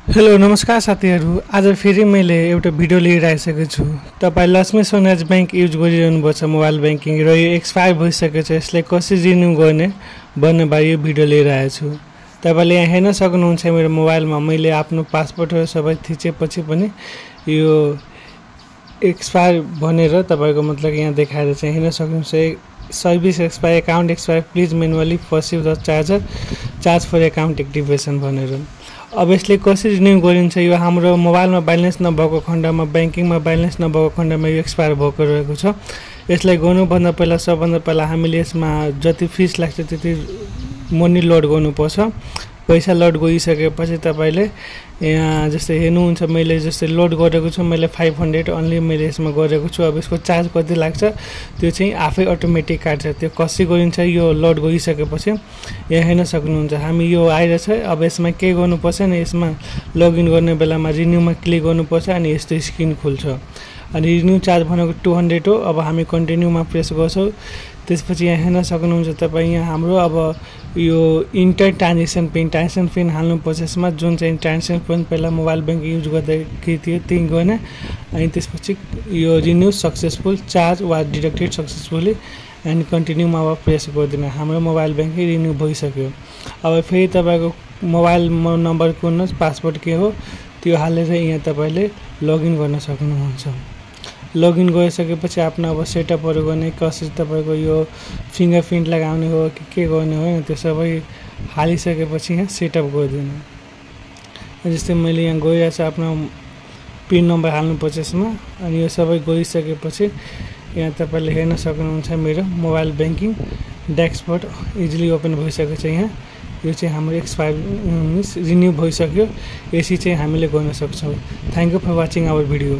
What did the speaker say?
Hello नमस्कार साथीहरू। आज फेरि मैले एउटा भिडियो लिएर आइसकेको छु। तपाईँ लक्ष्मी स्वराज बैंक युज गरिरहनुभएको छ मोबाइल ब्याङ्किङ र यो एक्सपायर भइसकेको छ। यसलाई कसरी रिन्यू गर्ने भन्ने बारे यो भिडियो लिएर आएको छु। तपाईँले यहाँ हेर्न सक्नुहुन्छ मेरो मोबाइलमा मैले आफ्नो पासपोर्टहरू सबै थिचेपछि पनि यो एक्सपायर भनेर तपाईँको मतलब यहाँ देखाएर चाहिँ हेर्न सक्नुहुन्छ। Service expire, account expire, please manually perceive the charge for account activation भनेर। अब यसले कसरी रिन्यू गरिन्छ, यो हाम्रो मोबाइलमा ब्यालेन्स नभएको खण्डमा, ब्याङ्किङमा ब्यालेन्स नभएको खण्डमा यो एक्सपायर भएको रहेको छ। यसलाई गर्नुभन्दा पहिला सबभन्दा पहिला हामीले यसमा जति फिस लाग्छ त्यति मनी लोड गर्नुपर्छ। पैसा लोड गरिसकेपछि तपाईँले यहाँ जस्तै हेर्नुहुन्छ मैले जस्तै लोड गरेको छु, मैले 500 अन्ली मैले यसमा गरेको छु। अब यसको चार्ज कति लाग्छ त्यो चाहिँ आफै अटोमेटिक काट्छ। त्यो कसरी गरिन्छ यो लोड गरिसकेपछि यहाँ हेर्न सक्नुहुन्छ हामी यो आइरहेछ। अब यसमा के गर्नुपर्छ नि, यसमा लगइन गर्ने बेलामा रिन्यूमा क्लिक गर्नुपर्छ अनि यस्तो स्क्रिन खुल्छ। अनि रिन्यू चार्ज भनेको 200 हो। अब हामी कन्टिन्यूमा प्रेस गर्छौँ। त्यसपछि यहाँ हेर्न सक्नुहुन्छ तपाईँ यहाँ हाम्रो अब यो इन्टर ट्रान्जेक्सन पिन हाल्नुपर्छ यसमा, जुन चाहिँ ट्रान्जेक्सन पिन पहिला मोबाइल ब्याङ्क युज गर्दाखेरि थियो त्यही गर्ने। अनि त्यसपछि यो रिन्यू सक्सेसफुल चार्ज वा डिडक्टेड सक्सेसफुली एन्ड कन्टिन्यूमा अब प्रेस गरिदिनु। हाम्रो मोबाइल ब्याङ्कै रिन्यू भइसक्यो। अब फेरि तपाईँको मोबाइल नम्बर कुर्नुहोस्, पासवर्ड के हो त्यो हालेर यहाँ तपाईँले लगइन गर्न सक्नुहुन्छ। लगइन गरिसकेपछि आफ्नो अब सेटअपहरू गर्ने, कसरी तपाईँको यो फिङ्गरप्रिन्ट लगाउने हो कि के गर्ने हो त्यो सबै हालिसकेपछि यहाँ सेटअप गरिदिनु। जस्तै मैले यहाँ गइरहेको छु, आफ्नो पिन नम्बर हाल्नुपर्छ यसमा। अनि यो सबै गइसकेपछि यहाँ तपाईँले हेर्न सक्नुहुन्छ मेरो mobile banking dashboard easily open भइसकेको छ। यहाँ यो चाहिँ हाम्रो एक्सपायर रिन्यू भइसक्यो। यसरी चाहिँ हामीले गर्न सक्छौँ। Thank you for watching our video.